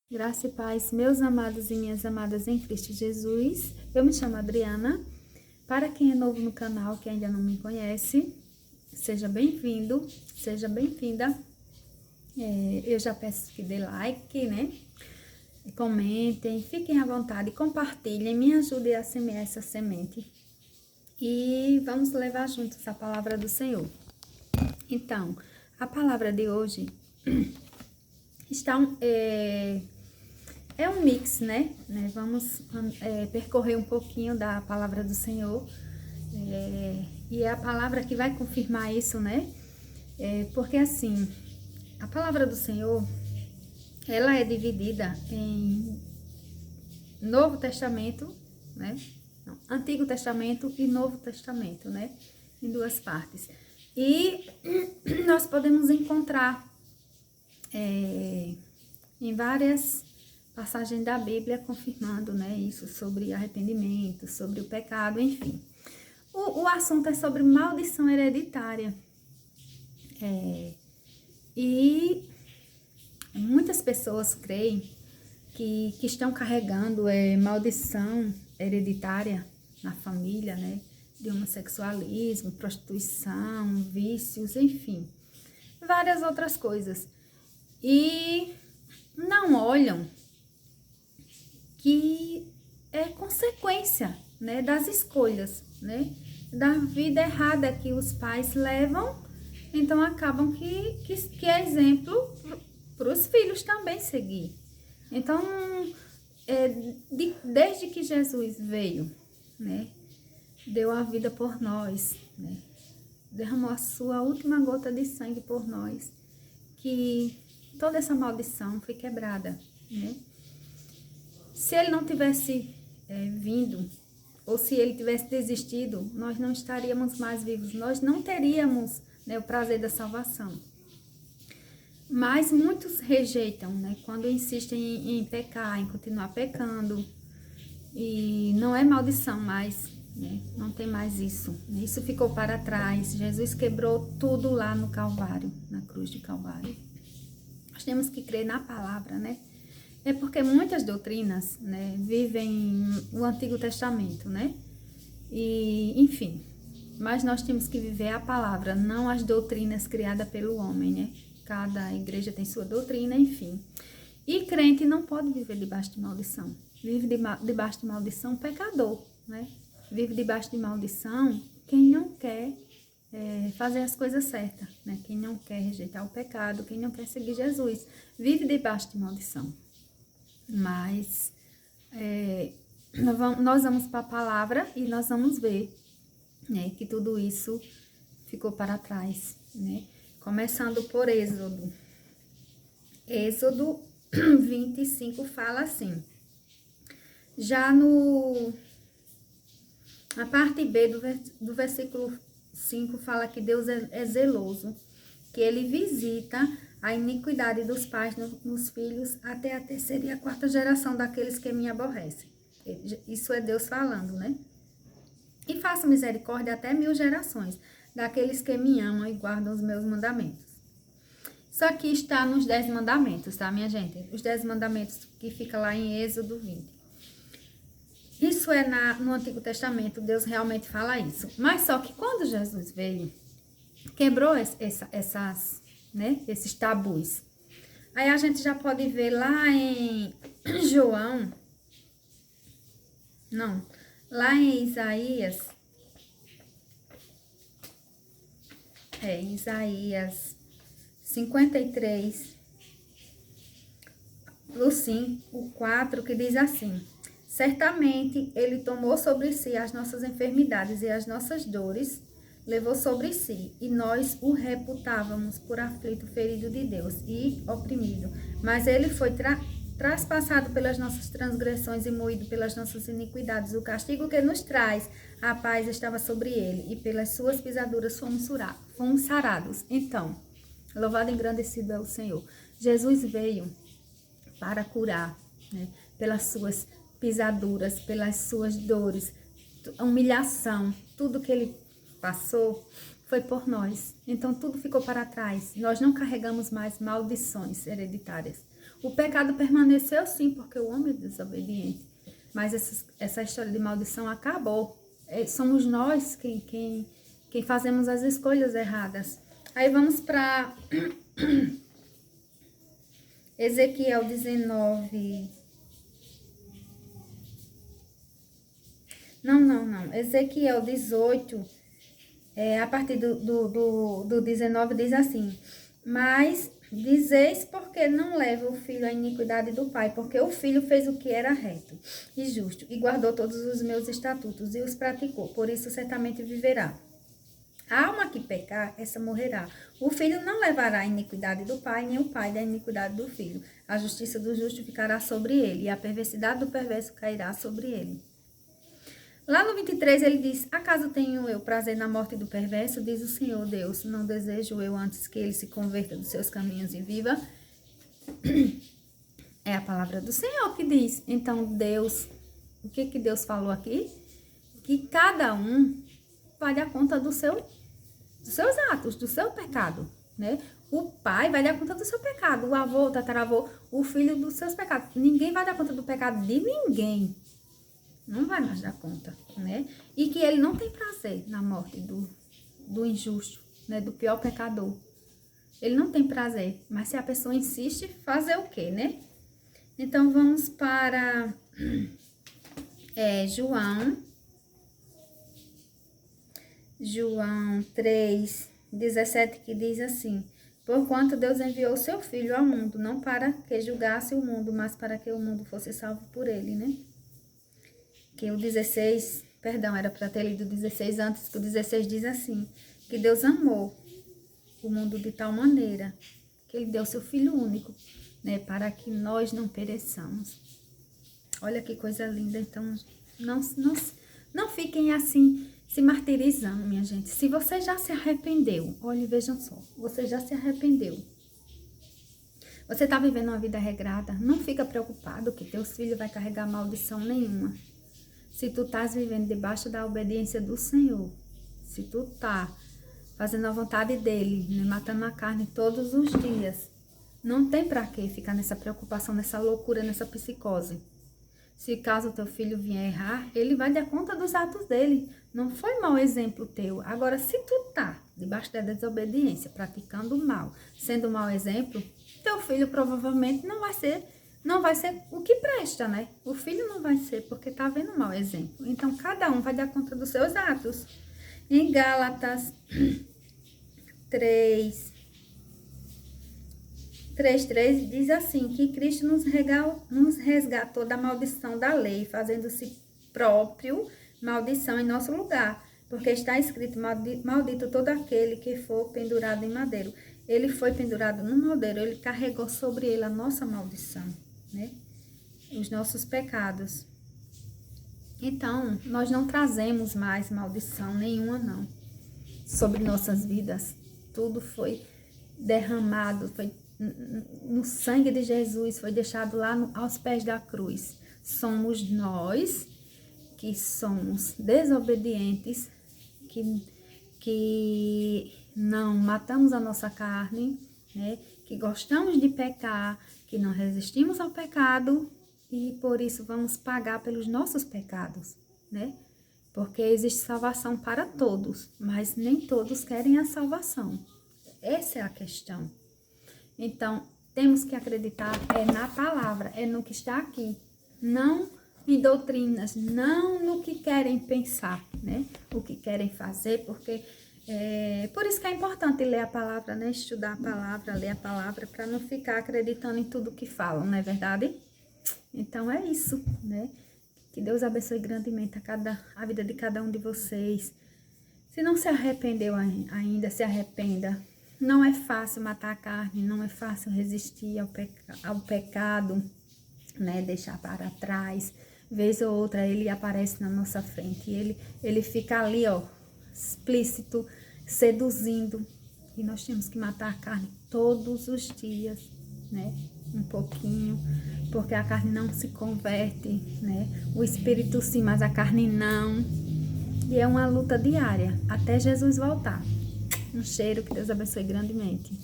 Graça e paz, meus amados e minhas amadas em Cristo Jesus. Eu me chamo Adriana. Para quem é novo no canal, que ainda não me conhece, seja bem-vindo, seja bem-vinda. Eu já peço que dê like, né? Comentem, fiquem à vontade, compartilhem, me ajudem a semear essa semente. E vamos levar juntos a palavra do Senhor. Então, a palavra de hoje está é um mix, né? Vamos percorrer um pouquinho da palavra do Senhor. E é a palavra que vai confirmar isso, né? Porque assim, a palavra do Senhor, ela é dividida em Novo Testamento, né? Não, Antigo Testamento e Novo Testamento, né? Em duas partes. E nós podemos encontrar em várias passagem da Bíblia confirmando, né, isso sobre arrependimento, sobre o pecado, enfim. O assunto é sobre maldição hereditária. E muitas pessoas creem que estão carregando maldição hereditária na família, né, de homossexualismo, prostituição, vícios, enfim, várias outras coisas. E não olham que é consequência, né, das escolhas, né, da vida errada que os pais levam, então acabam que é exemplo para os filhos também seguir. Então, desde que Jesus veio, né, deu a vida por nós, né, derramou a sua última gota de sangue por nós, que toda essa maldição foi quebrada, né? Se ele não tivesse vindo, ou se ele tivesse desistido, nós não estaríamos mais vivos, nós não teríamos, né, o prazer da salvação. Mas muitos rejeitam, né, quando insistem em pecar, em continuar pecando, e não é maldição mais, né, não tem mais isso. Isso ficou para trás, Jesus quebrou tudo lá no Calvário, na cruz de Calvário. Nós temos que crer na palavra, né? É porque muitas doutrinas, né, vivem o Antigo Testamento, né? E, enfim, mas nós temos que viver a palavra, não as doutrinas criadas pelo homem, né? Cada igreja tem sua doutrina, enfim. E crente não pode viver debaixo de maldição. Vive debaixo de maldição pecador, né? Vive debaixo de maldição quem não quer fazer as coisas certas, né? Quem não quer rejeitar o pecado, quem não quer seguir Jesus. Vive debaixo de maldição. Mas nós vamos para a palavra e nós vamos ver, né, que tudo isso ficou para trás, né? Começando por Êxodo. Êxodo 25 fala assim. Já na parte B do versículo 5 fala que Deus é zeloso, que ele visita a iniquidade dos pais nos filhos até a terceira e a quarta geração daqueles que me aborrecem. Isso é Deus falando, né? E faço misericórdia até 1000 gerações daqueles que me amam e guardam os meus mandamentos. Isso aqui está nos 10 mandamentos, tá, minha gente? Os 10 mandamentos que fica lá em Êxodo 20. Isso é no Antigo Testamento, Deus realmente fala isso. Mas só que quando Jesus veio, quebrou esses tabus. Aí a gente já pode ver lá em João, não, lá em Isaías, em Isaías 53, o 5, o 4, que diz assim: certamente ele tomou sobre si as nossas enfermidades e as nossas dores, levou sobre si, e nós o reputávamos por aflito, ferido de Deus e oprimido. Mas ele foi traspassado pelas nossas transgressões e moído pelas nossas iniquidades. O castigo que nos traz a paz estava sobre ele, e pelas suas pisaduras fomos sarados. Então, louvado e engrandecido é o Senhor. Jesus veio para curar, né, pelas suas pisaduras, pelas suas dores, a humilhação, tudo que ele passou foi por nós. Então tudo ficou para trás. Nós não carregamos mais maldições hereditárias. O pecado permaneceu sim, porque o homem é desobediente. Mas essa história de maldição acabou. Somos nós quem fazemos as escolhas erradas. Aí vamos para Ezequiel 19. Não. Ezequiel 18, a partir do 19, diz assim: mas dizeis porque não leva o filho à iniquidade do pai, porque o filho fez o que era reto e justo, e guardou todos os meus estatutos, e os praticou, por isso certamente viverá. A alma que pecar, essa morrerá. O filho não levará a iniquidade do pai, nem o pai da iniquidade do filho. A justiça do justo ficará sobre ele, e a perversidade do perverso cairá sobre ele. Lá no 23 ele diz: acaso tenho eu prazer na morte do perverso? Diz o Senhor Deus, não desejo eu antes que ele se converta dos seus caminhos e viva? É a palavra do Senhor que diz. Então Deus, o que Deus falou aqui? Que cada um vai dar conta dos seus atos, do seu pecado, né? O pai vai dar conta do seu pecado, o avô, o tataravô, o filho dos seus pecados. Ninguém vai dar conta do pecado de ninguém. Não vai mais dar conta, né? E que ele não tem prazer na morte do injusto, né? Do pior pecador. Ele não tem prazer, mas se a pessoa insiste, fazer o quê, né? Então, vamos para João 3, 17, que diz assim: porquanto Deus enviou o seu Filho ao mundo, não para que julgasse o mundo, mas para que o mundo fosse salvo por ele, né? Que o 16, era para ter lido o 16 antes, que o 16 diz assim: que Deus amou o mundo de tal maneira que ele deu seu Filho único, né, para que nós não pereçamos. Olha que coisa linda. Então, não fiquem assim se martirizando, minha gente. Se você já se arrependeu, olha, vejam só, você já se arrependeu. Você está vivendo uma vida regrada, não fica preocupado que teus filhos vai carregar maldição nenhuma. Se tu estás vivendo debaixo da obediência do Senhor, se tu tá fazendo a vontade dele, né, matando a carne todos os dias, não tem para que ficar nessa preocupação, nessa loucura, nessa psicose. Se caso teu filho vier errar, ele vai dar conta dos atos dele. Não foi mau exemplo teu. Agora, se tu tá debaixo da desobediência, praticando o mal, sendo um mau exemplo, teu filho provavelmente não vai ser o que presta, né? O filho não vai ser, porque tá vendo um mau exemplo. Então, cada um vai dar conta dos seus atos. Em Gálatas 3:3 diz assim, que Cristo nos resgatou da maldição da lei, fazendo-se próprio maldição em nosso lugar. Porque está escrito: maldito todo aquele que for pendurado em madeiro. Ele foi pendurado no madeiro, ele carregou sobre ele a nossa maldição, né? Os nossos pecados. Então, nós não trazemos mais maldição nenhuma, não, sobre nossas vidas. Tudo foi derramado, foi no sangue de Jesus, foi deixado lá aos pés da cruz. Somos nós que somos desobedientes, que não matamos a nossa carne, né? Que gostamos de pecar, que não resistimos ao pecado e por isso vamos pagar pelos nossos pecados, né? Porque existe salvação para todos, mas nem todos querem a salvação. Essa é a questão. Então, temos que acreditar na palavra, no que está aqui, não em doutrinas, não no que querem pensar, né? O que querem fazer, porque por isso que é importante ler a palavra, né? Estudar a palavra, ler a palavra, para não ficar acreditando em tudo que falam, não é verdade? Então, é isso, né? Que Deus abençoe grandemente a vida de cada um de vocês. Se não se arrependeu ainda, se arrependa. Não é fácil matar a carne, não é fácil resistir ao pecado, né? Deixar para trás. Vez ou outra ele aparece na nossa frente e ele fica ali, ó, explícito, seduzindo. E nós temos que matar a carne todos os dias, né? Um pouquinho, porque a carne não se converte, né? O espírito sim, mas a carne não. E é uma luta diária, até Jesus voltar. Um cheiro, que Deus abençoe grandemente.